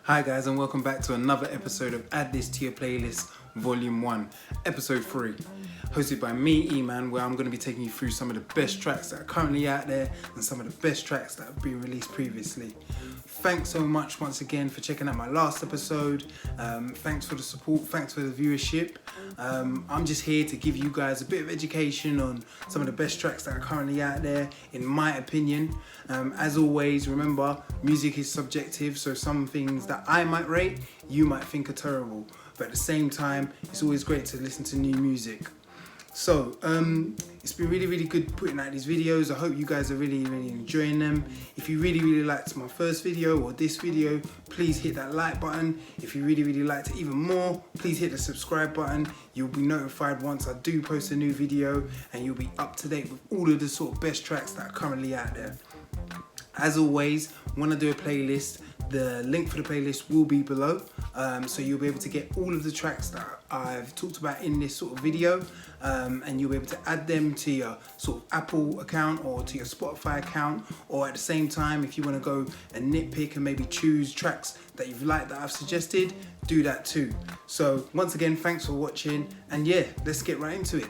Hi guys, and welcome back to another episode of Add This to Your Playlist Volume 1, Episode 3, hosted by me, E-Man, where I'm going to be taking you through some of the best tracks that are currently out there and some of the best tracks that have been released previously. Thanks so much once again for checking out my last episode. Thanks for the support, thanks for the viewership. I'm just here to give you guys a bit of education on some of the best tracks that are currently out there, in my opinion. As always, remember, music is subjective, so some things that I might rate, you might think are terrible. But at the same time, it's always great to listen to new music. So, it's been really good putting out these videos. I hope you guys are really enjoying them. If you really liked my first video or this video, please hit that like button. If you really liked it even more, please hit the subscribe button. You'll be notified once I do post a new video, and you'll be up to date with all of the sort of best tracks that are currently out there. As always, when I do a playlist, the link for the playlist will be below, so you'll be able to get all of the tracks that I've talked about in this sort of video, and you'll be able to add them to your sort of Apple account or to your Spotify account, or at the same time, if you want to go and nitpick and maybe choose tracks that you've liked that I've suggested, do that too. So once again, thanks for watching, and yeah, let's get right into it.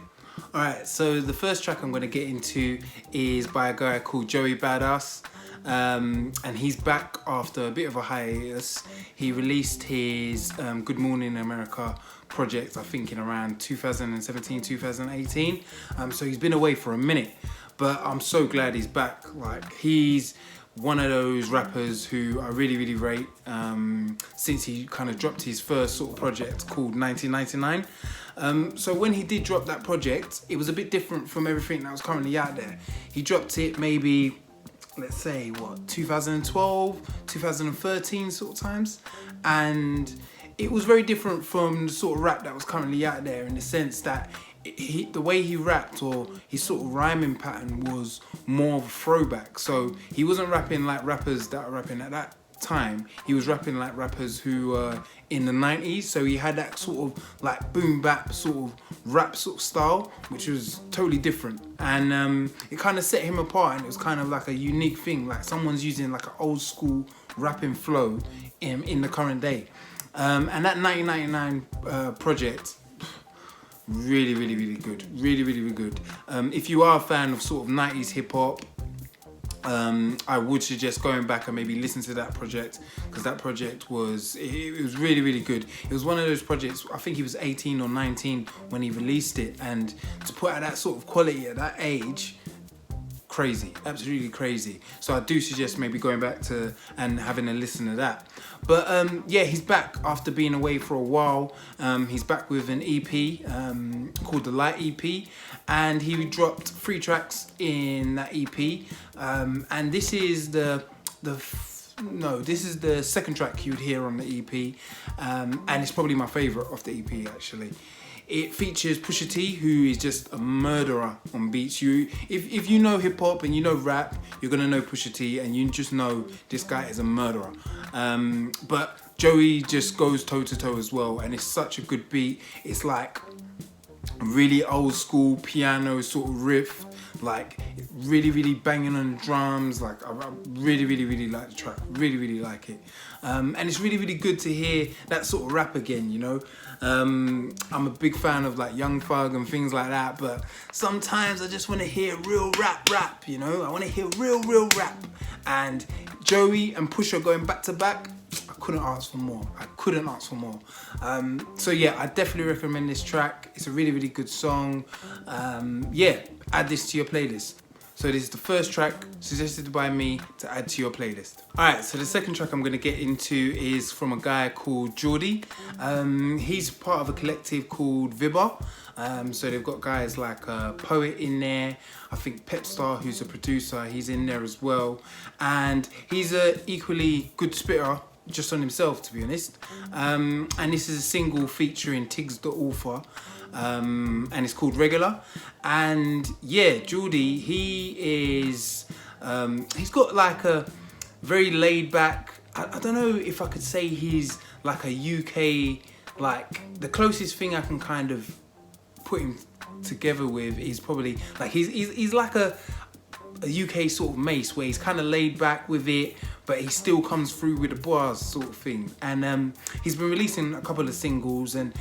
Alright, so the first track I'm going to get into is by a guy called Joey Badass. And he's back after a bit of a hiatus. He released his Good Morning America project, I think in around 2017, 2018. So he's been away for a minute, but I'm so glad he's back. Like, he's one of those rappers who I really rate, since he kind of dropped his first sort of project called 1999. So when he did drop that project, it was a bit different from everything that was currently out there. He dropped it maybe, let's say, 2012, 2013 sort of times. And it was very different from the sort of rap that was currently out there, in the sense that the way he rapped, or his sort of rhyming pattern, was more of a throwback. So he wasn't rapping like rappers that are rapping at that time. He was rapping like rappers who were in the 90s. So he had that sort of like boom bap sort of rap sort of style, which was totally different. And it kind of set him apart, and it was kind of like a unique thing. Like someone's using like an old school rapping flow in the current day. And that 1999 project, really good. Really good. If you are a fan of sort of 90s hip hop, I would suggest going back and maybe listen to that project, because that project was, it was really good. It was one of those projects, I think he was 18 or 19 when he released it, and to put out that sort of quality at that age, crazy, absolutely crazy. So I do suggest maybe going back to and having a listen to that. But yeah, he's back after being away for a while. He's back with an EP called the Light EP, and he dropped 3 tracks in that EP. And this is this is the second track you'd hear on the EP, and it's probably my favourite of the EP actually. It features Pusha T, who is just a murderer on beats. If you know hip hop and you know rap, you're gonna know Pusha T, and you just know this guy is a murderer. But Joey just goes toe to toe as well, and it's such a good beat. It's like really old school piano sort of riff, like really banging on drums. Like I really like the track, really like it. And it's really good to hear that sort of rap again, you know. I'm a big fan of like Young Thug and things like that, but sometimes I just want to hear real rap, you know. I want to hear real rap. And Joey and Pusha going back to back, I couldn't ask for more. So yeah, I definitely recommend this track. It's a really good song. Yeah, add this to your playlist. So this is the first track suggested by me to add to your playlist. Alright, so the second track I'm going to get into is from a guy called Geordie. He's part of a collective called VOL.1. So they've got guys like Poet in there. I think Pepstar, who's a producer, he's in there as well. And he's a equally good spitter, just on himself, to be honest. And this is a single featuring Tiggs the Author. And it's called Regular. And yeah, Geordie, he's got like a very laid back, I don't know if I could say he's like a UK, like the closest thing I can kind of put him together with is probably like he's like a a UK sort of Mace, where he's kind of laid back with it, but he still comes through with the bars sort of thing. And he's been releasing a couple of singles, and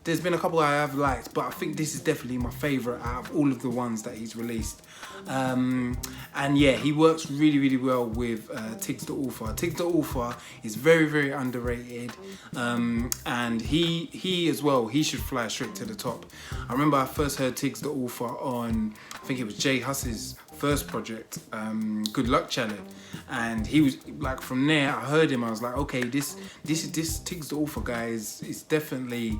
there's been a couple I have liked, but I think this is definitely my favourite out of all of the ones that he's released. And yeah, he works really, really well with Tiggs the Author. Tiggs the Author is very, very underrated, and he as well, he should fly straight to the top. I remember I first heard Tiggs the Author on, I think it was Jay Huss's first project, Good Luck Challenge, and he was like, from there I heard him, I was like, okay, this Tiggs the Author guy is definitely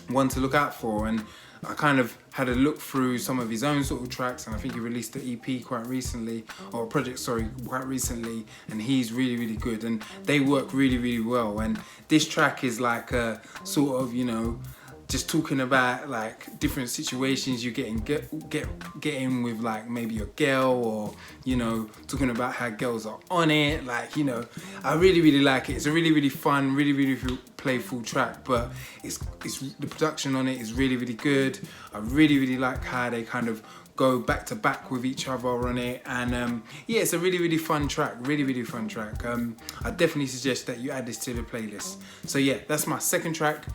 one to look out for. And I kind of had a look through some of his own sort of tracks, and I think he released the EP quite recently, or a project, sorry, quite recently, and he's really, really good, and they work really, really well. And this track is like a sort of, you know, just talking about like different situations you get in with, like maybe your girl, or, you know, talking about how girls are on it, like, you know, I really, really like it. It's a really, really fun, really, really playful track, but it's the production on it is really, really good. I really, really like how they kind of go back to back with each other on it, and yeah, it's a really, really fun track, really, really fun track. I definitely suggest that you add this to the playlist. So yeah, that's my second track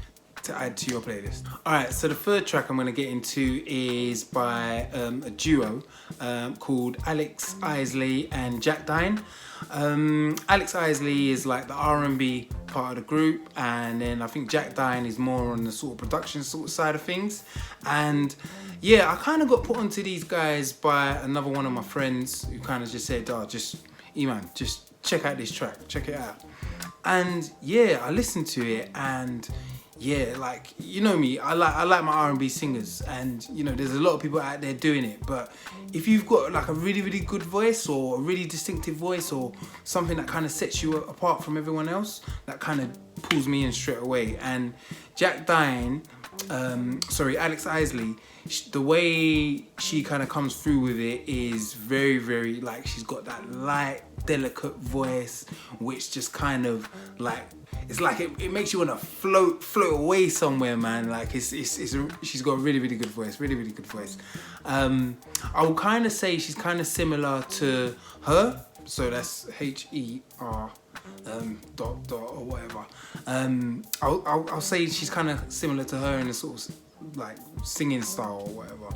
to add to your playlist. Alright, so the third track I'm going to get into is by a duo called Alexeisley and Jackdyne. Alexeisley is like the R&B part of the group, and then I think Jackdyne is more on the sort of production sort of side of things. And yeah, I kind of got put onto these guys by another one of my friends who kind of just said, oh, just E-man, just check out this track, check it out. And yeah, I listened to it, and yeah, like, you know me, I like my R&B singers, and you know, there's a lot of people out there doing it, but if you've got like a really, really good voice, or a really distinctive voice, or something that kind of sets you apart from everyone else, that kind of pulls me in straight away. And Jackdyne, Alexeisley, the way she kind of comes through with it is very, very, like, she's got that light, delicate voice, which just kind of like, it's like it makes you want to float away somewhere, man. Like she's got a really, really good voice, really, really good voice. I will kind of say she's kind of similar to her, so that's H-E-R dot or whatever. I'll say she's kind of similar to her in a sort of like singing style or whatever.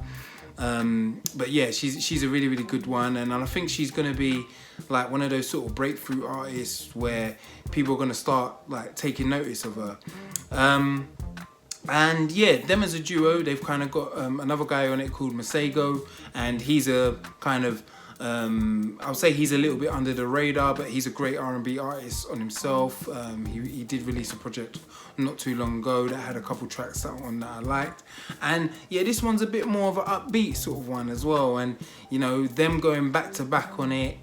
But yeah, she's a really, really good one, and I think she's gonna be like one of those sort of breakthrough artists where people are gonna start like taking notice of her. And yeah, them as a duo, they've kind of got another guy on it called Masego, and he's a kind of I'll say he's a little bit under the radar, but he's a great R&B artist on himself. He did release a project not too long ago that had a couple tracks that I liked, and yeah, this one's a bit more of an upbeat sort of one as well. And you know, them going back to back on it,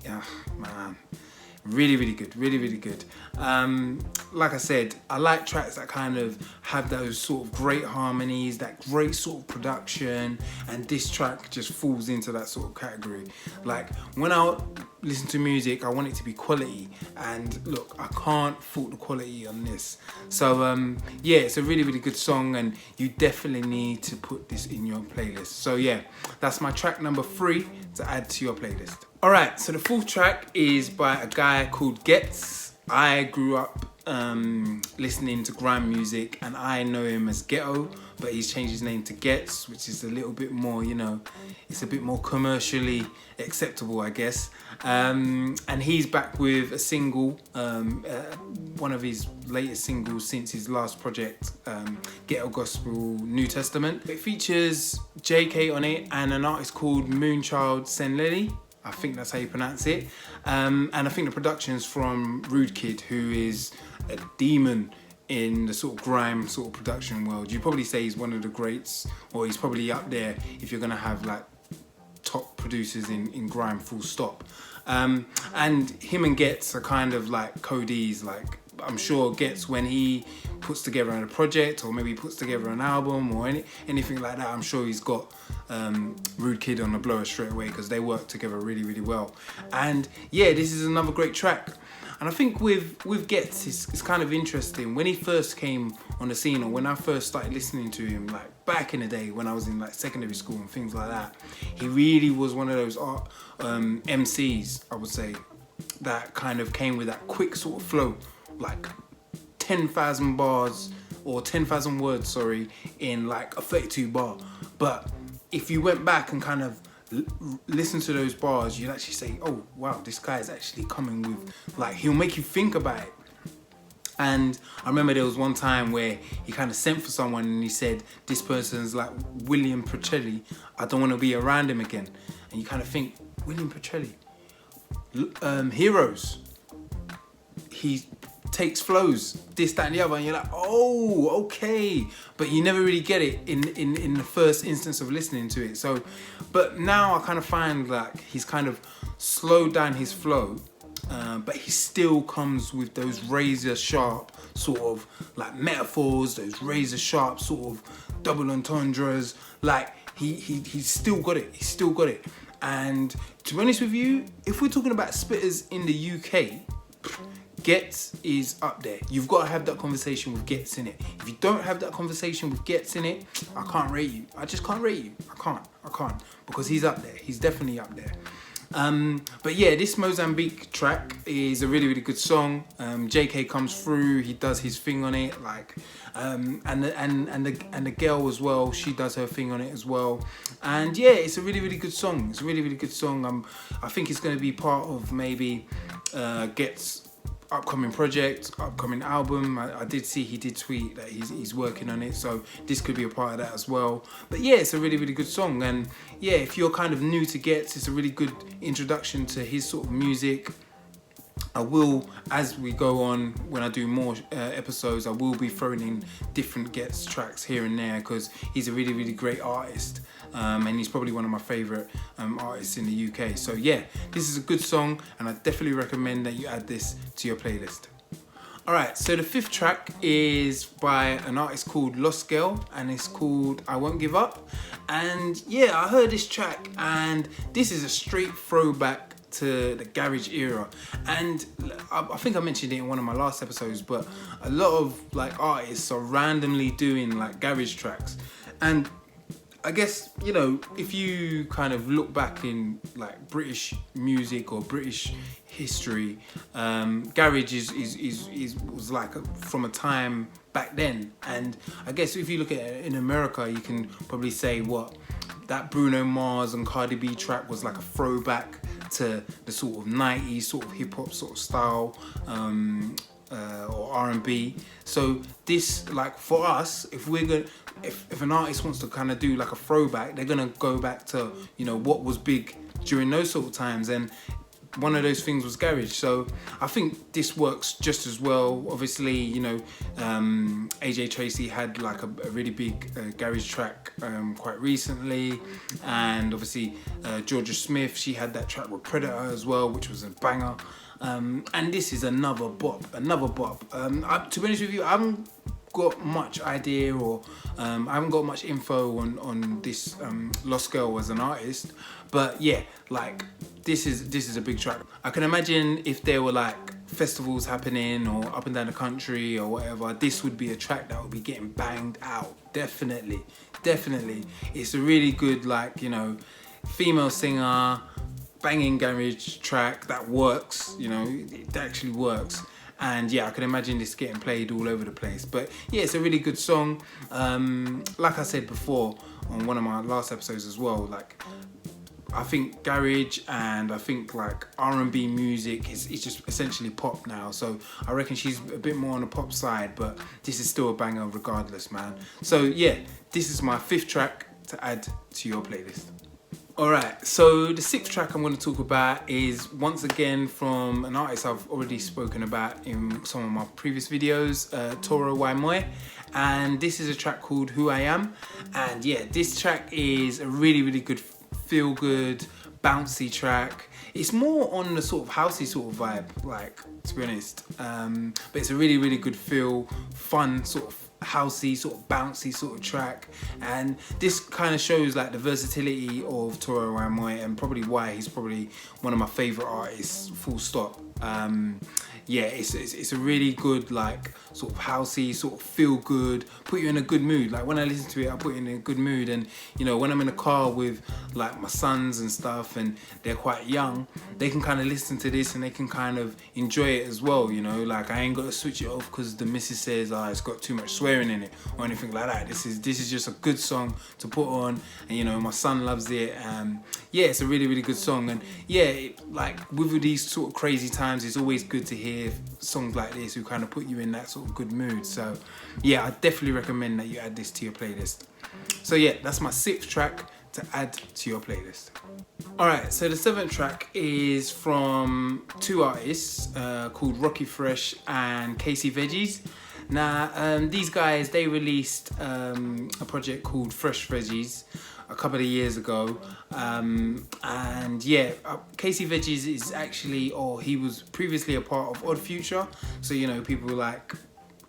man, really, really good, really, really good. Like I said, I like tracks that kind of have those sort of great harmonies, that great sort of production, and this track just falls into that sort of category. Like, when I listen to music, I want it to be quality, and look, I can't fault the quality on this. So yeah, it's a really, really good song, and you definitely need to put this in your playlist. So yeah, that's my track number 3 to add to your playlist. Alright, so the fourth track is by a guy called Getz. I grew up listening to grime music, and I know him as Ghetto, but he's changed his name to Getz, which is a little bit more, you know, it's a bit more commercially acceptable, I guess. And he's back with a single, one of his latest singles since his last project, Ghetto Gospel New Testament. It features JK on it and an artist called Moonchild Senleli. I think that's how you pronounce it. And I think the production's from Rude Kid, who is a demon in the sort of grime sort of production world. You probably say he's one of the greats, or he's probably up there if you're gonna have like top producers in grime, full stop. And him and Getz are kind of like Cody's, like, I'm sure Getz, when he puts together a project, or maybe puts together an album or anything like that, I'm sure he's got Rude Kid on the blower straight away, because they work together really, really well. And yeah, this is another great track. And I think with Getz, it's kind of interesting. When he first came on the scene, or when I first started listening to him, like back in the day when I was in like secondary school and things like that, he really was one of those MCs, I would say, that kind of came with that quick sort of flow, like 10,000 bars or 10,000 words, in like a 32 bar. But if you went back and kind of listen to those bars, you'd actually say, oh wow, this guy is actually coming with, like, he'll make you think about it. And I remember there was one time where he kind of sent for someone and he said, this person's like William Petrelli, I don't want to be around him again. And you kind of think, William Petrelli, Heroes, he takes flows, this, that and the other, and you're like, oh, okay. But you never really get it in the first instance of listening to it. So, but now I kind of find like he's kind of slowed down his flow, but he still comes with those razor sharp sort of like metaphors, those razor sharp sort of double entendres. Like he's still got it. He's still got it. And to be honest with you, if we're talking about spitters in the UK, Getz is up there. You've got to have that conversation with Getz in it. If you don't have that conversation with Getz in it, I can't rate you. I just can't rate you. I can't. Because he's up there. He's definitely up there. But yeah, this Mozambique track is a really, really good song. JK comes through, he does his thing on it, like, and the girl as well, she does her thing on it as well. And yeah, it's a really, really good song. It's a really, really good song. I think it's going to be part of maybe Getz' upcoming project, upcoming album. I did see he did tweet that he's working on it, so this could be a part of that as well. But yeah, it's a really, really good song. And yeah, if you're kind of new to Getz, it's a really good introduction to his sort of music. I will, as we go on, when I do more episodes, I will be throwing in different Getz tracks here and there, because he's a really, really great artist. And he's probably one of my favourite artists in the UK. So yeah, this is a good song, and I definitely recommend that you add this to your playlist. Alright, so the fifth track is by an artist called Lost Girl, and it's called I Won't Give Up. And yeah, I heard this track, and this is a straight throwback to the garage era. And I think I mentioned it in one of my last episodes, but a lot of like artists are randomly doing like garage tracks. And I guess, you know, if you kind of look back in like British music or British history, garage was like from a time back then. And I guess if you look at it in America, you can probably say what that Bruno Mars and Cardi B track was like a throwback to the sort of 90s sort of hip hop sort of style, or R&B. So this, like, for us, if an artist wants to kind of do like a throwback, they're gonna go back to, you know, what was big during those sort of times, and one of those things was garage. So I think this works just as well. Obviously, you know, AJ Tracey had like a really big garage track quite recently, and obviously Georgia Smith, she had that track with Predator as well, which was a banger. And this is another bop. To be honest with you, I haven't got much idea, or I haven't got much info on this Lost Girl as an artist, but yeah, like this is a big track. I can imagine if there were like festivals happening or up and down the country or whatever, this would be a track that would be getting banged out. Definitely. It's a really good, like, you know, female singer, banging garage track that works, you know, it actually works. And yeah, I can imagine this getting played all over the place. But yeah, it's a really good song. Like I said before on one of my last episodes as well, like, I think garage and I think like R&B music is just essentially pop now. So I reckon she's a bit more on the pop side, but this is still a banger regardless, man. So yeah, this is my fifth track to add to your playlist. Alright, so the sixth track I'm going to talk about is once again from an artist I've already spoken about in some of my previous videos, Toro Waimoe, and this is a track called Who I Am. And yeah, this track is a really, really good, feel-good, bouncy track. It's more on the sort of housey sort of vibe, like, to be honest, but it's a really, really good feel, fun sort of housey, sort of bouncy sort of track. And this kind of shows like the versatility of Toro Waimoe, and probably why he's probably one of my favorite artists, full stop. yeah, it's a really good, like, sort of housey, sort of feel good, put you in a good mood. Like when I listen to it, I put you in a good mood. And you know, when I'm in the car with like my sons and stuff, and they're quite young, they can kind of listen to this and they can kind of enjoy it as well. You know, like I ain't got to switch it off because the missus says, "Oh, it's got too much swearing in it" or anything like that. This is just a good song to put on, and you know, my son loves it. Yeah, it's a really good song. And yeah, like with these sort of crazy times, it's always good to hear songs like this who kind of put you in that sort of good mood. So yeah, I definitely recommend that you add this to your playlist. So yeah, that's my 6th track to add to your playlist. Alright, so the 7th track is from 2 artists called Rocky Fresh and Casey Veggies. Now, these guys, they released a project called Fresh Veggies a couple of years ago. And yeah, Casey Veggies is actually, or he was previously a part of Odd Future. So, you know, people like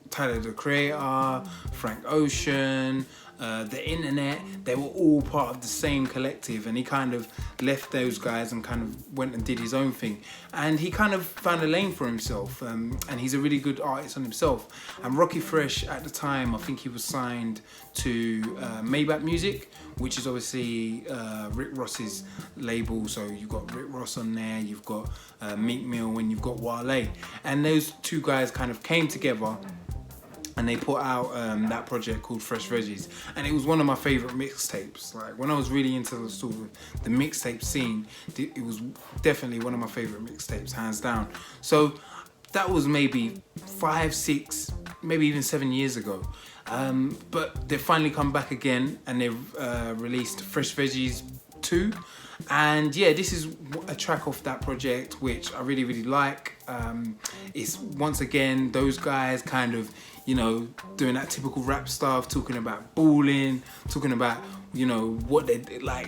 Tyler the Creator, Frank Ocean, the internet, they were all part of the same collective, and he kind of left those guys and kind of went and did his own thing, and he kind of found a lane for himself, and he's a really good artist on himself. And Rocky Fresh at the time, I think he was signed to Maybach Music, which is obviously Rick Ross's label. So you've got Rick Ross on there, you've got Meek Mill, and you've got Wale, and those two guys kind of came together and they put out that project called Fresh Veggies, and it was one of my favourite mixtapes. Like when I was really into the sort of the mixtape scene, it was definitely one of my favourite mixtapes, hands down. So that was maybe 5, 6, maybe even 7 years ago. But they've finally come back again, and they've released Fresh Veggies 2. And yeah, this is a track off that project which I really like. It's once again those guys kind of, you know, doing that typical rap stuff, talking about balling, talking about, you know, what they like,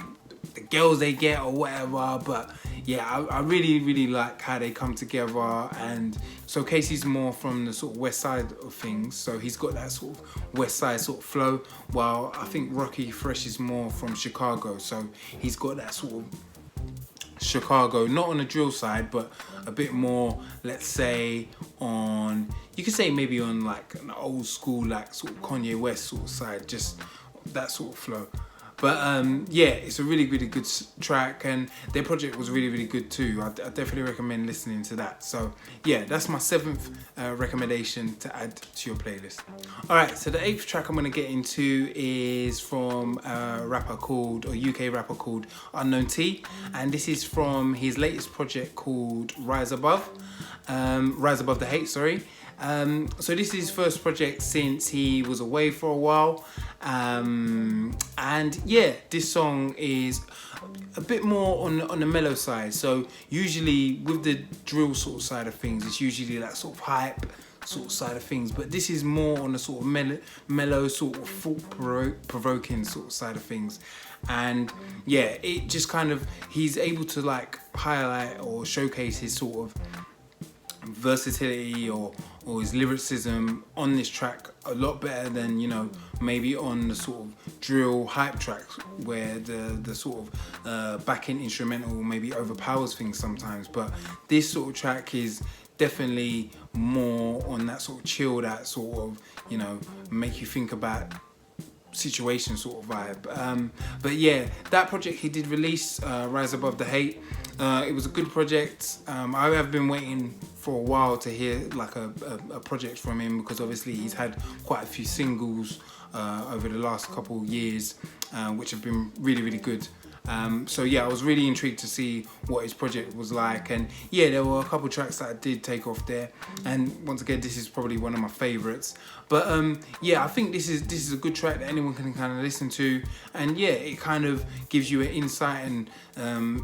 the girls they get or whatever. But yeah, I really like how they come together. And so Casey's more from the sort of west side of things, so he's got that sort of west side sort of flow, while I think Rocky Fresh is more from Chicago, so he's got that sort of Chicago, not on the drill side, but a bit more, let's say, on, you could say maybe on like an old school, like sort of Kanye West sort of side, just that sort of flow. But yeah, it's a really good track, and their project was really good too. I definitely recommend listening to that. So yeah, that's my 7th recommendation to add to your playlist. Alright, so the 8th track I'm going to get into is from a rapper called, or UK rapper called Unknown T, and this is from his latest project called Rise Above the Hate, sorry. So this is his first project since he was away for a while, and yeah, this song is a bit more on the mellow side. So usually with the drill sort of side of things, it's usually that sort of hype sort of side of things, but this is more on the sort of mellow sort of thought-provoking sort of side of things. And yeah, it just kind of, he's able to like highlight or showcase his sort of versatility or his lyricism on this track a lot better than, you know, maybe on the sort of drill hype tracks where the sort of backing instrumental maybe overpowers things sometimes. But this sort of track is definitely more on that sort of chill, that sort of, you know, make you think about situation sort of vibe. But yeah, that project he did release, Rise Above the Hate, it was a good project. I have been waiting for a while to hear like a project from him, because obviously he's had quite a few singles over the last couple of years, which have been really good. So yeah, I was really intrigued to see what his project was like, and yeah, there were a couple of tracks that I did take off there, and once again, this is probably one of my favourites. But yeah, I think this is a good track that anyone can kind of listen to, and yeah, it kind of gives you an insight and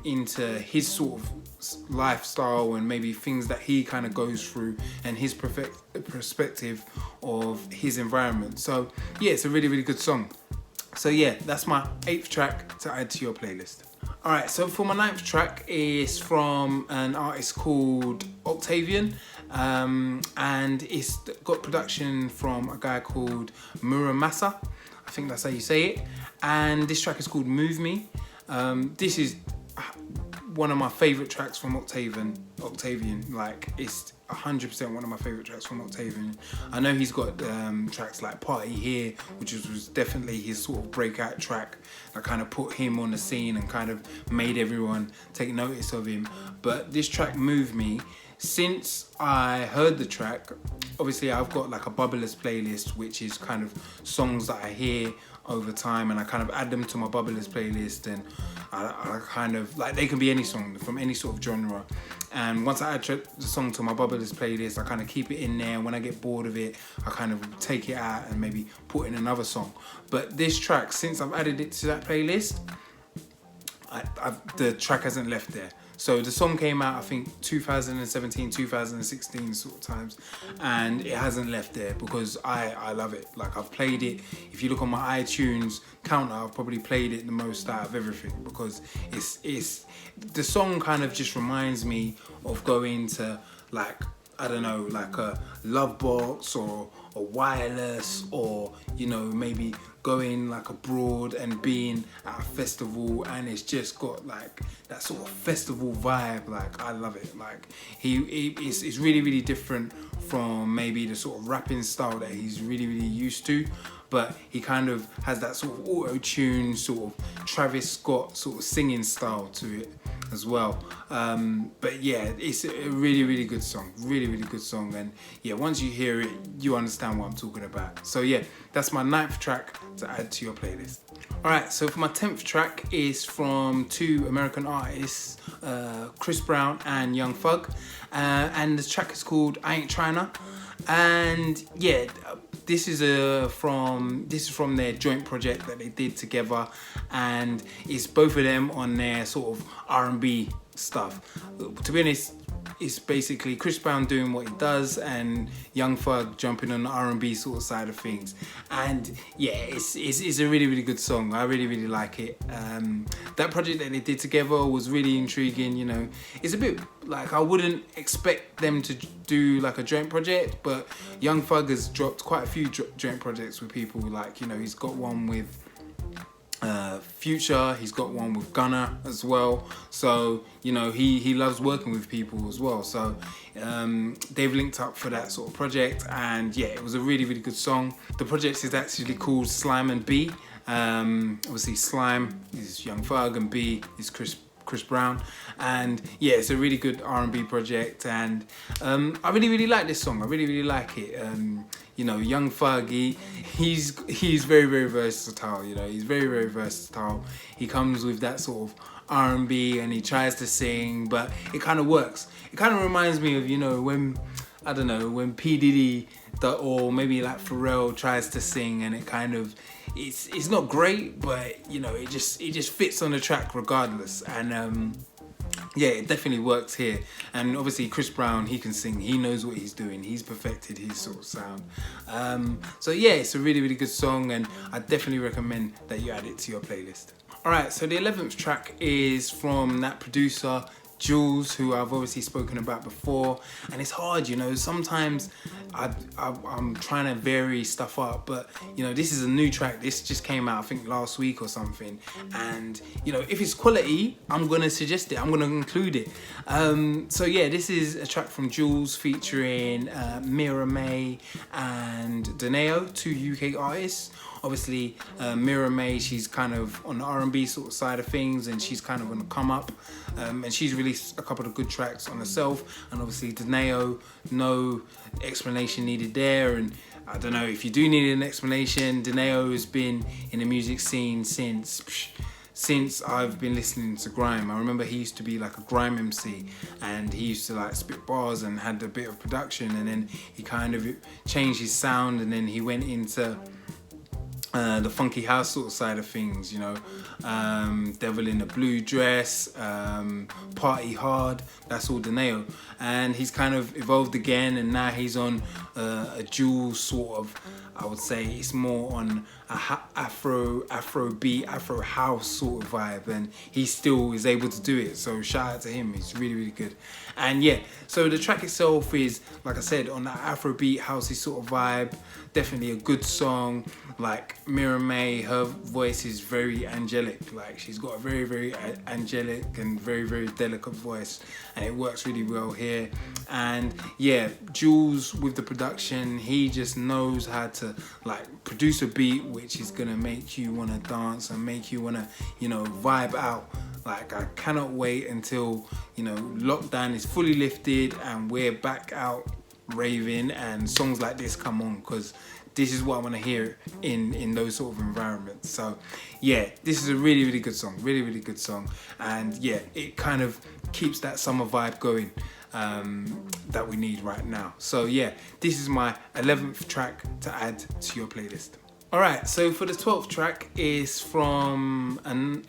into his sort of lifestyle and maybe things that he kind of goes through and his perspective of his environment. So yeah, it's a really good song. So yeah, that's my 8th track to add to your playlist. Alright, so for my 9th track is from an artist called Octavian, and it's got production from a guy called Muramasa, I think that's how you say it, and this track is called Move Me. This is one of my favourite tracks from Octavian. Like, 100% one of my favourite tracks from Octavian. I know he's got tracks like Party Here, which was definitely his sort of breakout track that kind of put him on the scene and kind of made everyone take notice of him. But this track moved me. Since I heard the track, obviously I've got like a Bubblers playlist, which is kind of songs that I hear over time, and I kind of add them to my Bubblers playlist, and I kind of like, they can be any song from any sort of genre, and once I add the song to my Bubblers playlist, I kind of keep it in there, and when I get bored of it, I kind of take it out and maybe put in another song. But this track, since I've added it to that playlist, the track hasn't left there. So the song came out, I think 2017, 2016 sort of times, and it hasn't left there because I love it. Like, I've played it. If you look on my iTunes counter, I've probably played it the most out of everything, because it's the song kind of just reminds me of going to, like, I don't know, like a Love Box or a Wireless, or, you know, maybe going like abroad and being at a festival, and it's just got like that sort of festival vibe. Like, I love it. Like, it's really, really different from maybe the sort of rapping style that he's really, really used to, but he kind of has that sort of auto-tune, sort of Travis Scott sort of singing style to it as well. But yeah, it's a really, really good song. Really, really good song. And yeah, once you hear it, you understand what I'm talking about. So yeah, that's my 9th track to add to your playlist. Alright, so for my 10th track is from 2 American artists, Chris Brown and Young Thug. And the track is called I Ain't Tryna. And yeah, this is from their joint project that they did together, and it's both of them on their sort of R&B stuff. To be honest, it's basically Chris Brown doing what he does and Young Thug jumping on the R&B sort of side of things. And yeah, it's a really, really good song. I really, really like it. That project that they did together was really intriguing. You know, it's a bit like, I wouldn't expect them to do like a joint project, but Young Thug has dropped quite a few joint projects with people. Like, you know, he's got one with Future, he's got one with Gunna as well, so you know, he loves working with people as well. So they've linked up for that sort of project, and yeah, it was a really, really good song. The project is actually called Slime and B. Obviously Slime is Young Thug and B is Chris Brown, and yeah, it's a really good R&B project, and I really, really like this song. I really, really like it. You know, Young Thug, he's very, very versatile. You know, he's very, very versatile. He comes with that sort of R&B, and he tries to sing, but it kind of works. It kind of reminds me of, you know, when, I don't know, when P. Diddy or maybe like Pharrell tries to sing, and it kind of, it's not great, but you know, it just fits on the track regardless. And yeah, it definitely works here. And obviously Chris Brown, he can sing, he knows what he's doing, he's perfected his sort of sound. So yeah, it's a really, really good song, and I definitely recommend that you add it to your playlist. Alright, so the 11th track is from that producer Jules, who I've obviously spoken about before, and it's hard, you know, sometimes I'm trying to vary stuff up, but you know, this is a new track. This just came out I think last week or something, and you know, if it's quality, I'm gonna suggest it, I'm gonna include it. So yeah, this is a track from Jules featuring Mira May and Deneo, 2 UK artists. Obviously, Mira May, she's kind of on the R&B sort of side of things, and she's kind of on the come up, and she's released a couple of good tracks on herself. And obviously Deneo, no explanation needed there. And I don't know if you do need an explanation, Deneo has been in the music scene since I've been listening to grime. I remember he used to be like a grime MC, and he used to like spit bars and had a bit of production, and then he kind of changed his sound, and then he went into the funky house sort of side of things, you know, Devil in a Blue Dress, Party Hard, that's all Deneo. And he's kind of evolved again, and now he's on a Jules sort of, I would say it's more on a Afro beat, Afro house sort of vibe, and he still is able to do it, so shout out to him. It's really, really good. And yeah, so the track itself is, like I said, on that Afro beat, housey sort of vibe. Definitely a good song. Like, Mira May, her voice is very angelic. Like, she's got a very, very angelic and very, very delicate voice, and it works really well here. And yeah, Jules with the production, he just knows how to like produce a beat which is gonna make you wanna dance and make you wanna, you know, vibe out. Like, I cannot wait until, you know, lockdown is fully lifted and we're back out raving and songs like this come on, because this is what I want to hear in those sort of environments. So yeah, this is a really, really good song, really, really good song. And yeah, it kind of keeps that summer vibe going that we need right now. So yeah, this is my 11th track to add to your playlist. Alright, so for the 12th track is from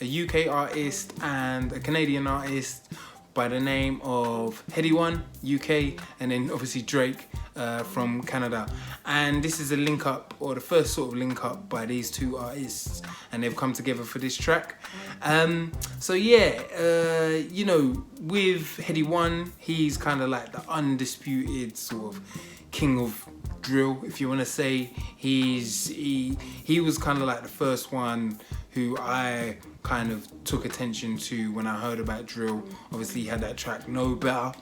a UK artist and a Canadian artist by the name of Heady One, UK, and then obviously Drake from Canada. And this is a link up, or the first sort of link up by these two artists, and they've come together for this track. So yeah, you know, with Heady One, he's kind of like the undisputed sort of king of drill, if you want to say. He was kind of like the first one who I kind of took attention to when I heard about drill. Obviously, he had that track No Better.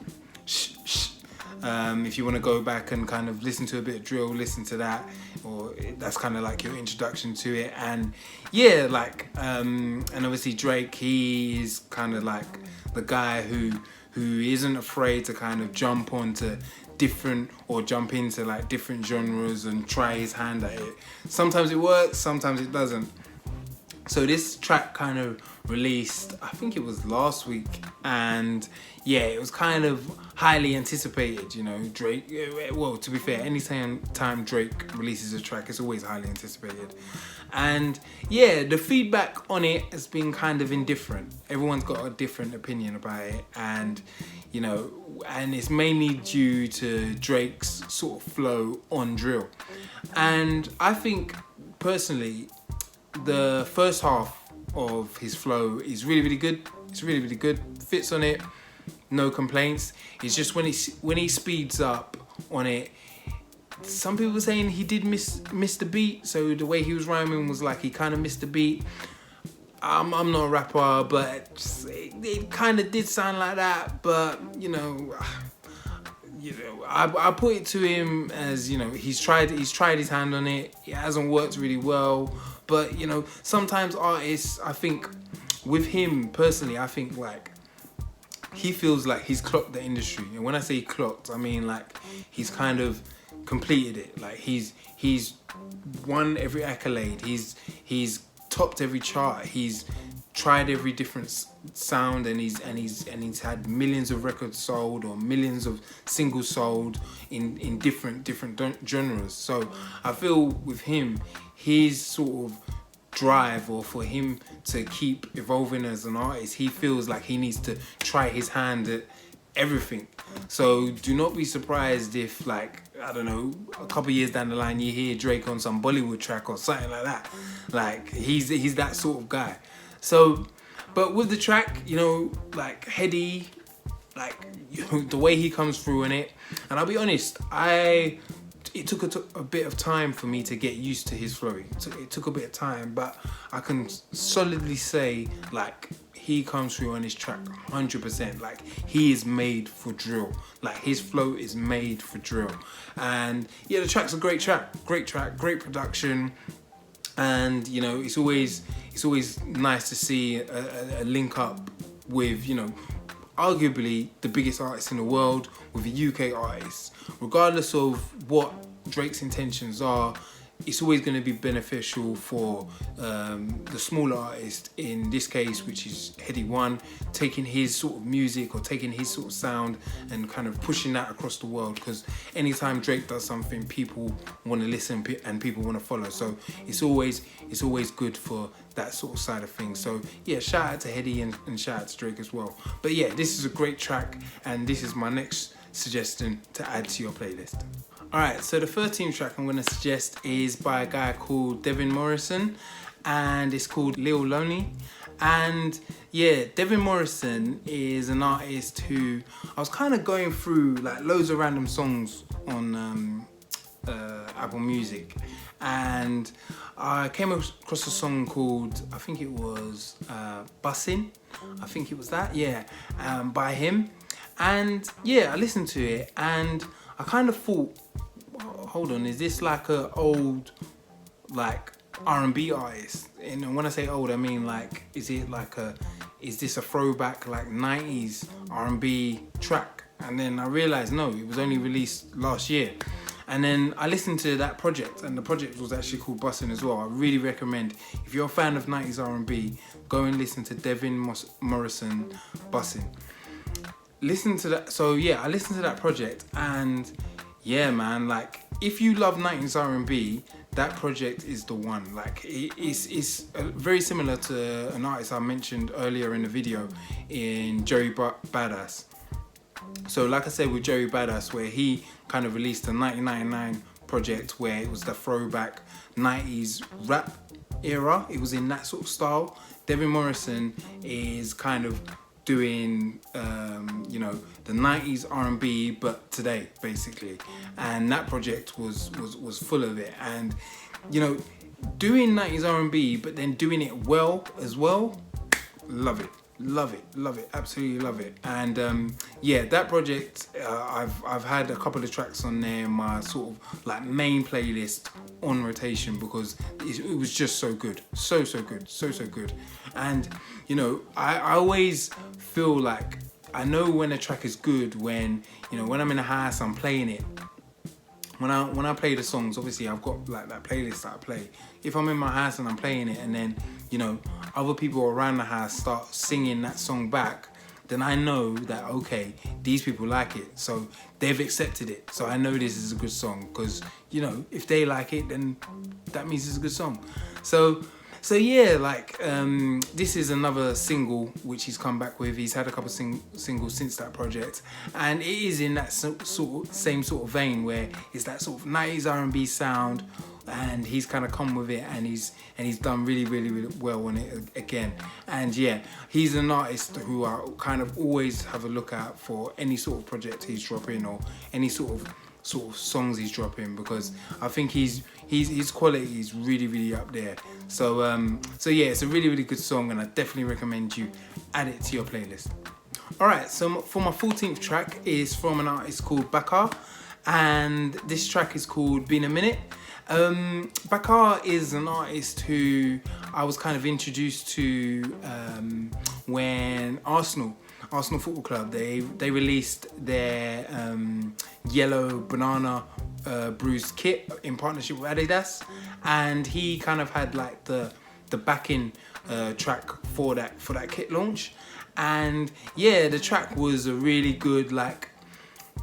If you want to go back and kind of listen to a bit of drill, listen to that, or that's kind of like your introduction to it. And yeah, like and obviously Drake, he is kind of like the guy who isn't afraid to kind of jump onto different, or jump into like different genres and try his hand at it. Sometimes it works, sometimes it doesn't. So this track kind of released, I think it was last week, and yeah, it was kind of highly anticipated, you know. Drake, well, to be fair, anytime Drake releases a track, it's always highly anticipated. And yeah, the feedback on it has been kind of indifferent. Everyone's got a different opinion about it, and you know, and it's mainly due to Drake's sort of flow on drill. And I think personally, the first half of his flow is really, really good. It's really, really good. Fits on it, no complaints. It's just when he speeds up on it, some people were saying he did miss the beat. So the way he was rhyming was like he kind of missed the beat. I'm not a rapper, but it kind of did sound like that. But you know, I put it to him as, you know, he's tried his hand on it. It hasn't worked really well. But you know, sometimes artists, I think, with him personally, I think like he feels like he's clocked the industry. And when I say clocked, I mean like he's kind of completed it. Like he's won every accolade. He's topped every chart. He's tried every different sound, and he's had millions of records sold, or millions of singles sold in different genres. So I feel with him, his sort of drive, or for him to keep evolving as an artist, he feels like he needs to try his hand at everything. So do not be surprised if, like, I don't know, a couple years down the line you hear Drake on some Bollywood track or something like that. Like he's that sort of guy. So, but with the track, you know, like Heady, like, you know, the way he comes through in it, and I'll be honest, it took a bit of time for me to get used to his flow. It took a bit of time, but I can solidly say, like, he comes through on his track 100%. Like, he is made for drill. Like, his flow is made for drill. And yeah, the track's a great track, great production. And you know, it's always nice to see a link up with, you know, arguably the biggest artist in the world with a UK artist. Regardless of what Drake's intentions are, it's always going to be beneficial for the smaller artist, in this case, which is Heady One, taking his sort of music or taking his sort of sound and kind of pushing that across the world. Because anytime Drake does something, people want to listen and people want to follow. So it's always good for that sort of side of things. So yeah, shout out to Heady and shout out to Drake as well. But yeah, this is a great track, and this is my next suggestion to add to your playlist. Alright, so the 13th track I'm going to suggest is by a guy called Devin Morrison, and it's called Lil Lonely. And yeah, Devin Morrison is an artist who I was kind of going through like loads of random songs on Apple Music, and I came across a song called, I think it was Bussin', I think it was that, yeah, by him. And yeah, I listened to it and I kind of thought, hold on, is this like a old like R&B artist? And when I say old, I mean like, is this a throwback like 90s R&B track? And then I realized no, it was only released last year. And then I listened to that project, and the project was actually called Bussin' as well. I really recommend, if you're a fan of 90s R&B, go and listen to Devin Morrison, Bussin'. Listen to that. So yeah, I listened to that project, and yeah, man, like if you love 90s R&B, that project is the one. Like it's very similar to an artist I mentioned earlier in the video, in Joey Badass. So like I said with Joey Badass, where he kind of released a 1999 project where it was the throwback 90s rap era. It was in that sort of style. Devin Morrison is kind of doing, you know, the 90s R&B, but today, basically. And that project was full of it. And, you know, doing 90s R&B, but then doing it well as well, love it. Love it, absolutely love it. And yeah, that project, I've had a couple of tracks on there in my sort of like main playlist on rotation, because it was just so good, so good. And you know, I always feel like I know when a track is good when, you know, when I'm in the house, I'm playing it. When I play the songs, obviously I've got like that playlist that I play. If I'm in my house and I'm playing it, and then, you know, other people around the house start singing that song back, then I know that, okay, these people like it, so they've accepted it. So I know this is a good song, because, you know, if they like it, then that means it's a good song. So yeah, like this is another single which he's come back with. He's had a couple of singles since that project, and it is in that same sort of vein where it's that sort of 90s R&B sound, and he's kind of come with it, and he's done really well on it again. And yeah, he's an artist who I kind of always have a look out for any sort of project he's dropping, or any sort of songs he's dropping, because I think his quality is really up there. So yeah, it's a really good song, and I definitely recommend you add it to your playlist. Alright, so for my 14th track is from an artist called Bakar, and this track is called Been a Minute. Bakar is an artist who I was kind of introduced to when Arsenal Football Club, they released their yellow banana bruised kit in partnership with Adidas, and he kind of had like the backing track for that kit launch. And yeah, the track was a really good like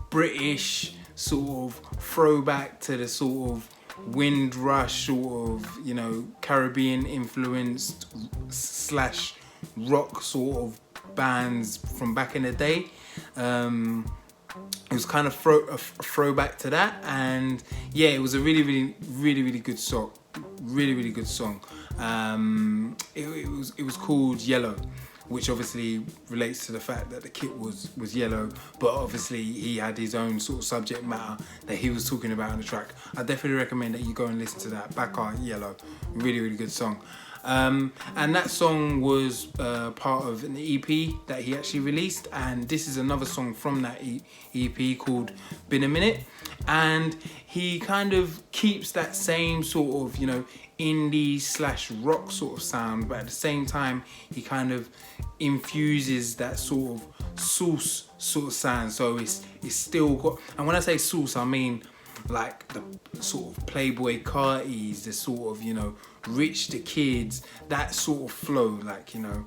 British sort of throwback to the sort of Windrush sort of, you know, Caribbean influenced / rock sort of bands from back in the day. It was kind of a throwback to that, and yeah, it was a really good song. Really good song. It was called Yellow, which obviously relates to the fact that the kit was yellow, but obviously he had his own sort of subject matter that he was talking about on the track. I definitely recommend that you go and listen to that. Bakar, Yellow, really good song. And that song was part of an EP that he actually released, and this is another song from that EP called Been a Minute. And he kind of keeps that same sort of, you know, indie / rock sort of sound, but at the same time he kind of infuses that sort of sauce sort of sound. So it's still got, and when I say sauce, I mean like the sort of Playboy Carties, the sort of, you know, Rich the Kids, that sort of flow, like, you know.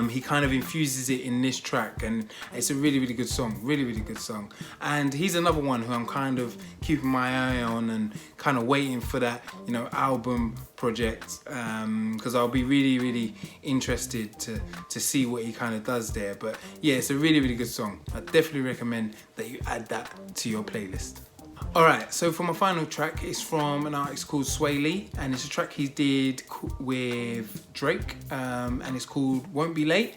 He kind of infuses it in this track, and it's a really good song, really good song. And he's another one who I'm kind of keeping my eye on and kind of waiting for that, you know, album project, because I'll be really interested to see what he kind of does there. But yeah, it's a really good song. I definitely recommend that you add that to your playlist. Alright, so for my final track, it's from an artist called Sway Lee, and it's a track he did with Drake, and it's called Won't Be Late.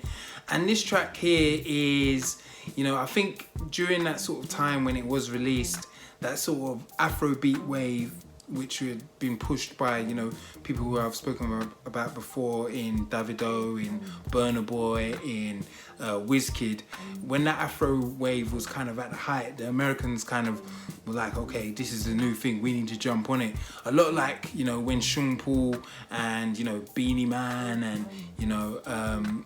And this track here is, you know, I think during that sort of time when it was released, that sort of Afrobeat wave which had been pushed by, you know, people who I've spoken about before in Davido, in Burna Boy, in Wizkid. When that Afro wave was kind of at the height, the Americans kind of were like, okay, this is the new thing, we need to jump on it. A lot like, you know, when Sean Paul and, you know, Beanie Man and, you know,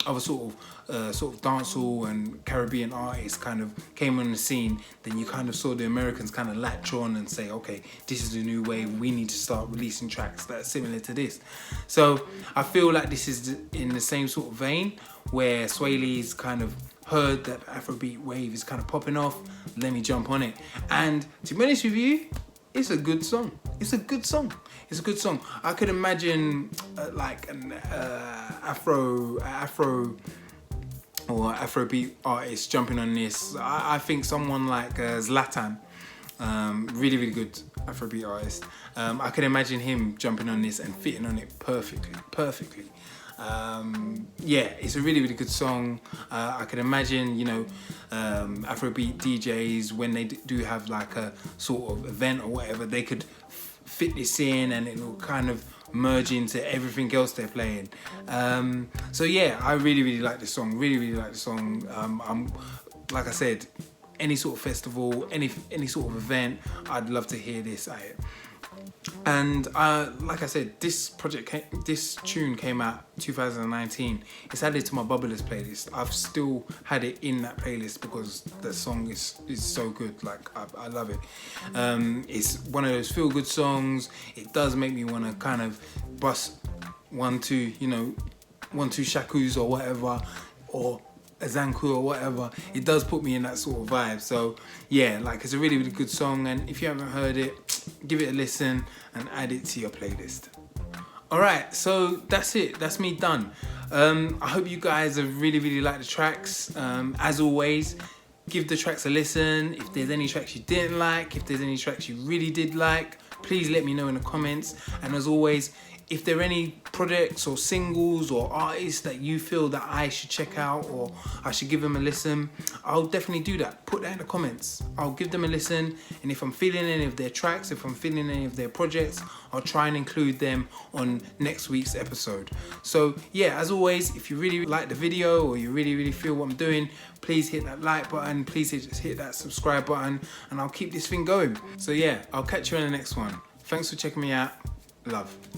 other sort of dancehall and Caribbean artists kind of came on the scene, then you kind of saw the Americans kind of latch on and say, okay, this is the new wave, we need to start releasing tracks that are similar to this. So I feel like this is in the same sort of vein where Swaley's kind of heard that Afrobeat wave is kind of popping off, let me jump on it. And to be honest with you, it's a good song. It's a good song. It's a good song. I could imagine like an Afro or Afrobeat artist jumping on this. I think someone like Zlatan, really, really good Afrobeat artist. I could imagine him jumping on this and fitting on it perfectly. Yeah, it's a really, really good song. I could imagine, you know, Afrobeat DJs, when they do have like a sort of event or whatever, they could fit this in and it will kind of merge into everything else they're playing. So yeah, I really, really like this song. Really, really like the song. I'm, like I said, any sort of festival, any sort of event, I'd love to hear this at it. And like I said, this tune came out 2019. It's added to my Bubblers playlist. I've still had it in that playlist because the song is so good. Like I love it. It's one of those feel good songs. It does make me want to kind of bust 1, 2, you know, 1, 2 shakus or whatever, or a Zanku or whatever. It does put me in that sort of vibe. So yeah, like it's a really, really good song. And if you haven't heard it, give it a listen and add it to your playlist. Alright, so that's it. That's me done. I hope you guys have really, really liked the tracks. As always, give the tracks a listen. If there's any tracks you didn't like, if there's any tracks you really did like, please let me know in the comments. And as always, if there are any projects or singles or artists that you feel that I should check out or I should give them a listen, I'll definitely do that. Put that in the comments. I'll give them a listen, and if I'm feeling any of their tracks, if I'm feeling any of their projects, I'll try and include them on next week's episode. So yeah, as always, if you really like the video or you really, really feel what I'm doing, please hit that like button, please hit that subscribe button, and I'll keep this thing going. So yeah, I'll catch you in the next one. Thanks for checking me out. Love.